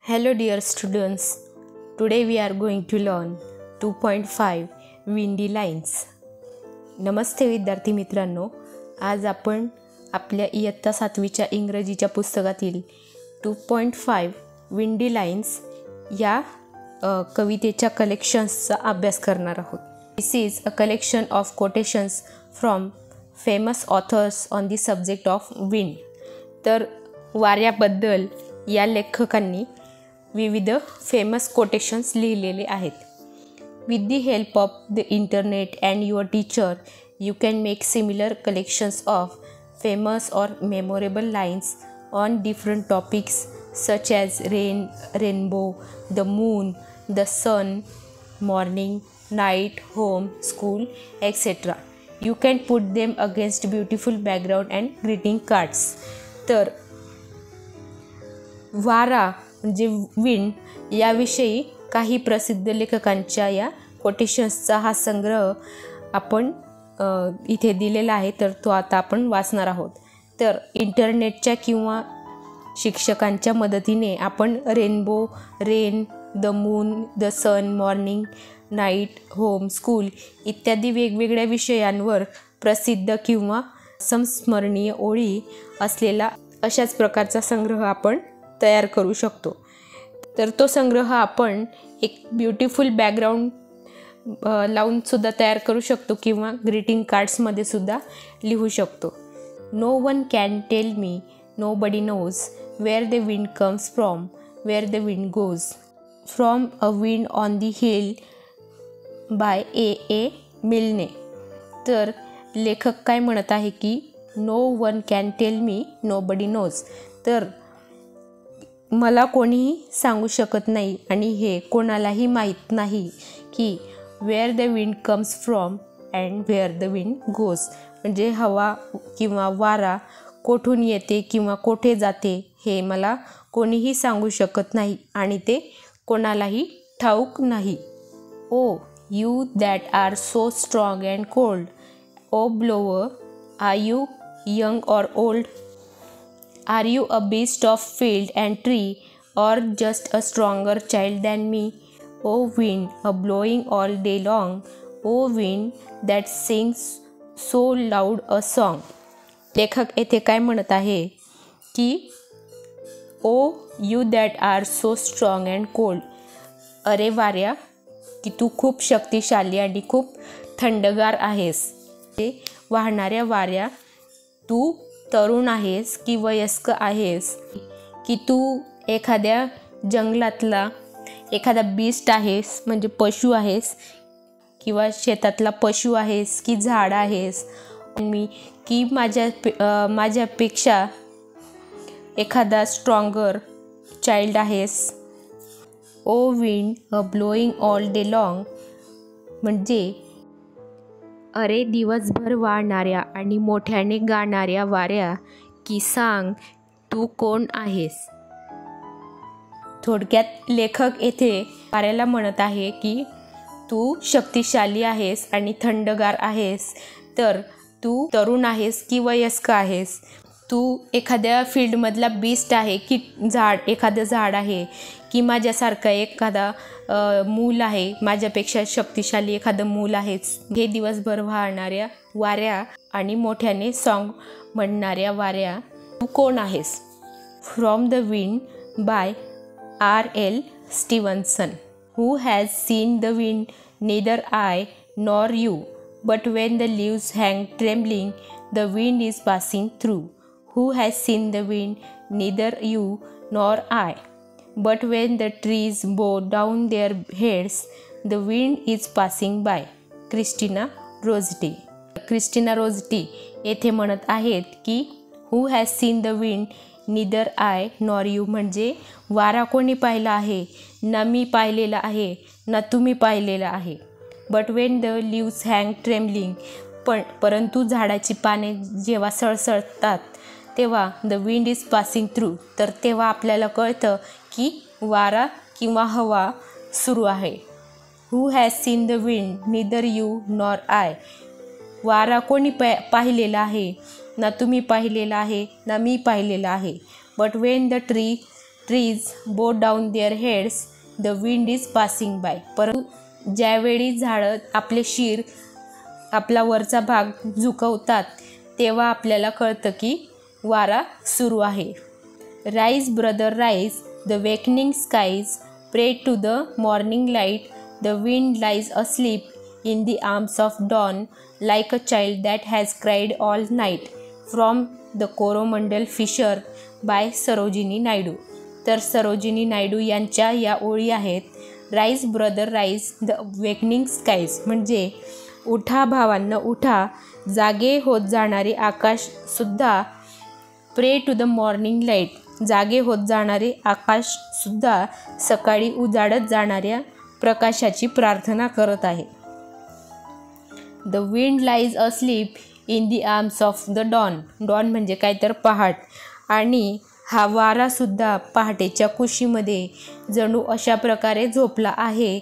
Hello dear students, today we are going to learn 2.5 windy lines. नमस्ते विद्यार्थी मित्रांनो, आज आपण आपल्या इयत्ता 7वीच्या इंग्रजीच्या पुस्तकातील 2.5 विंडी लाईन्स या कवितेच्या कलेक्शन्सचा अभ्यास करणार आहोत. This is a collection of quotations from famous authors on the subject of wind. तर वाऱ्याबद्दल या लेखकांनी विविध फेमस कोटेशन्स लिहिलेले आहेत. With the help of the internet and your teacher you can make similar collections of famous or memorable lines on different topics such as rain, rainbow, the moon, the sun, morning, night, home, school, etcetera. You can put them against beautiful background and greeting cards. तर वारा म्हणजे wind याविषयी काही प्रसिद्ध लेखकांच्या या कोटेशन्सचा हा संग्रह आपण इथे दिलेला आहे. तर तो आता आपण वाचणार आहोत. तर इंटरनेटच्या किंवा शिक्षकांच्या मदतीने आपण rainbow, rain, the moon, the sun, morning, night, home, school इत्यादी वेगवेगळ्या विषयांवर प्रसिद्ध किंवा संस्मरणीय ओळी असलेला अशाच प्रकारचा संग्रह आपण तयार करू शकतो. तर तो संग्रह आपण एक ब्युटिफुल बॅकग्राऊंड लावूनसुद्धा तयार करू शकतो किंवा ग्रीटिंग कार्ड्समध्ये सुद्धा लिहू शकतो. No one can tell me, nobody knows where the wind comes from, where the wind goes, from a wind on the hill by A Milne. तर लेखक काय म्हणत आहे की no one can tell me, nobody knows. तर मला कोणीही सांगू शकत नाही आणि हे कोणालाही माहीत नाही की where the wind comes from and where the wind goes, म्हणजे हवा किंवा वारा कोठून येते किंवा कोठे जाते हे मला कोणीही सांगू शकत नाही आणि ते कोणालाही ठाऊक नाही. Oh you that are so strong and cold, oh blower are you young or old, are you a beast of field and tree or just a stronger child than me? O wind, a blowing all day long, O wind that sings so loud a song. लेखक येथे काय म्हणत आहे की oh you that are so strong and cold, अरे वाऱ्या की तू खूप शक्तिशाली आणि खूप थंडगार आहेस. ते वाहणाऱ्या वाऱ्या, तू तरुण आहेस की वयस्क आहेस, की तू एखाद्या जंगलातला एखादा बीस्ट आहेस म्हणजे पशु आहेस किंवा शेतातला पशु आहेस की झाड आहेस, मी की माझ्यापेक्षा एखादा स्ट्रॉंगर चाइल्ड आहेस. ओ विंड अ ब्लोईंग ऑल डे लाँग, म्हणजे अरे दिवसभर वाहणाऱ्या आणि मोठ्याने गाणाऱ्या वाऱ्या की सांग तू कोण आहेस. थोडक्यात लेखक येथे वाऱ्याला म्हणत आहे की तू शक्तिशाली आहेस आणि थंडगार आहेस, तर तू तरुण आहेस की वयस्क आहेस, तू एखाद्या फील्डमधला बीस्ट आहे की एखादं झाड आहे की माझ्यासारखा एखादा मूल आहे, माझ्यापेक्षा शक्तिशाली एखादं मूल आहेच. हे दिवसभर वाहणाऱ्या वाऱ्या आणि मोठ्याने सॉन्ग म्हणणाऱ्या वाऱ्या तू कोण आहेस. From the wind by R.L. Stevenson. Who has seen the wind, neither I nor you, but when the leaves hang trembling the wind is passing through. Who has seen the wind? Neither you nor I. But when the trees bow down their heads, the wind is passing by. Christina Rossetti. Christina Rossetti येथे म्हणत आहेत की Who has seen the wind? Neither I nor you, म्हणजे वारा कोणी पाहिला आहे, ना मी पाहिलेला आहे ना तुम्ही पाहिलेला आहे. But when the leaves hang trembling, परंतु झाडाची पाने जेव्हा सळसळतात तेव्हा the wind is passing through, तर तेव्हा आपल्याला कळतं की वारा किंवा हवा सुरू आहे. Who has seen the wind, neither you nor I, वारा कोणी पाहिलेला आहे, ना तुम्ही पाहिलेला आहे ना मी पाहिलेला आहे. But when the tree trees bow down their heads, the wind is passing by. परंतु ज्यावेळी झाडं आपले शीर, आपला वरचा भाग झुकवतात तेव्हा आपल्याला कळतं की वारा सुरू आहे. Rise brother rise, the wakening skies pray to the morning light, the wind lies asleep in the arms of dawn like a child that has cried all night. From the Coromandel fisher by Sarojini Naidu. तर सरोजिनी नायडू यांच्या या ओळी आहेत. Rise brother rise, the wakening skies म्हणजे उठा भावांनो उठा, जागे होत जाणारे आकाशसुद्धा. प्रे टू द मॉर्निंग लाईट, जागे होत जाणारे आकाशसुद्धा सकाळी उजाडत जाणाऱ्या प्रकाशाची प्रार्थना करत आहे. The wind lies asleep in the arms of the dawn. Dawn म्हणजे काय तर पहाट. आणि हा वारासुद्धा पहाटेच्या कुशीमध्ये जणू अशा प्रकारे झोपला आहे.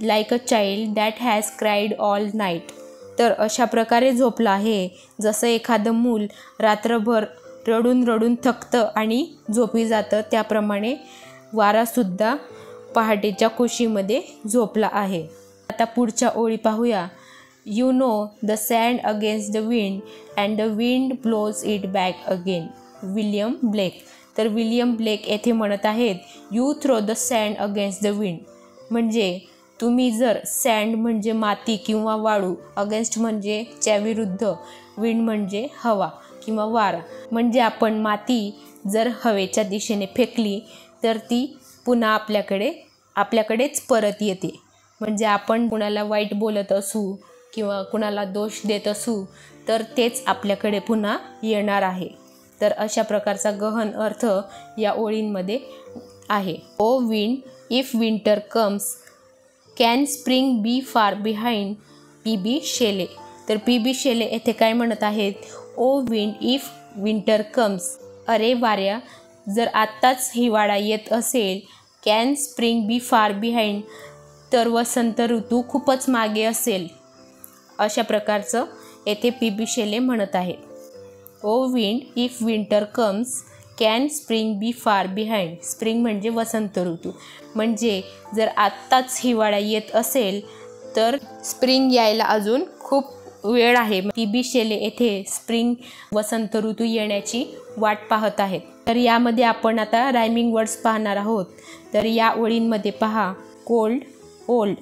Like a child that has cried all night. तर अशा प्रकारे झोपला आहे जसं एखादं मूल रात्रभर रडून रडून थकतं आणि झोपी जातं, त्याप्रमाणे वारासुद्धा पहाटेच्या कुशीमध्ये झोपला आहे. आता पुढच्या ओळी पाहूया. You know the sand against the wind and the wind blows it back again. William Blake. तर विल्यम ब्लेक येथे म्हणत आहेत you throw the sand against the wind. म्हणजे तुम्ही जर सँड म्हणजे माती किंवा वाळू, अगेन्स्ट म्हणजे च्याविरुद्ध, विंड म्हणजे हवा किंवा वारा, म्हणजे आपण माती जर हवेच्या दिशेने फेकली तर ती पुन्हा आपल्याकडेच परत येते. म्हणजे आपण कुणाला वाईट बोलत असू किंवा कुणाला दोष देत असू तर तेच आपल्याकडे पुन्हा येणार आहे. तर अशा प्रकारचा गहन अर्थ या ओळींमध्ये आहे. Oh wind if winter comes can spring be far behind. P बी शेले. तर पी बी शेले येथे काय म्हणत आहेत? Oh wind if winter comes, अरे वाऱ्या जर आत्ताच हिवाळा येत असेल, can spring be far behind, तर वसंत ऋतू खूपच मागे असेल. अशा प्रकारचं येथे पी बी शेले म्हणत आहेत. Oh wind if winter comes can spring be far behind. Spring म्हणजे वसंत ऋतू. म्हणजे जर आत्ताच हिवाळा येत असेल तर स्प्रिंग यायला अजून खूप वेळ आहे. पी बी शेले येथे स्प्रिंग वसंत ऋतू येण्याची वाट पाहत आहेत. तर यामध्ये आपण आता रायमिंग वर्ड्स पाहणार आहोत. तर या ओळींमध्ये पहा. कोल्ड ओल्ड,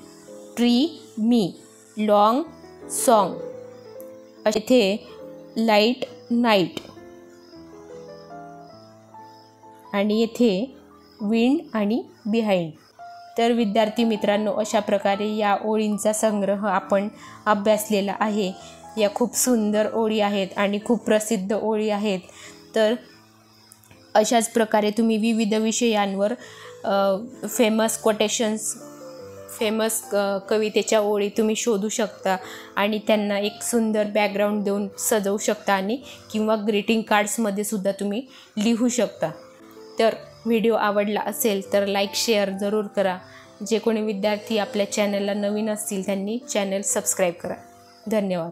ट्री मी, लॉंग सॉंग. येथे लाईट नाईट आणि येथे विंड आणि बिहाइंड. तर विद्यार्थी मित्रांनो, अशा प्रकारे या ओळींचा संग्रह आपण अभ्यासलेला आहे. या खूप सुंदर ओळी आहेत आणि खूप प्रसिद्ध ओळी आहेत. तर अशाच प्रकारे तुम्ही विविध विषयांवर फेमस कोटेशन्स, फेमस कवितेच्या ओळी तुम्ही शोधू शकता आणि त्यांना एक सुंदर बॅकग्राऊंड देऊन सजवू शकता आणि किंवा ग्रीटिंग कार्ड्समध्ये सुद्धा तुम्ही लिहू शकता. तर व्हिडिओ आवडला असेल तर लाईक शेअर जरूर करा. जे कोणी विद्यार्थी आपल्या चॅनलला नवीन असतील त्यांनी चॅनल सबस्क्राईब करा. धन्यवाद.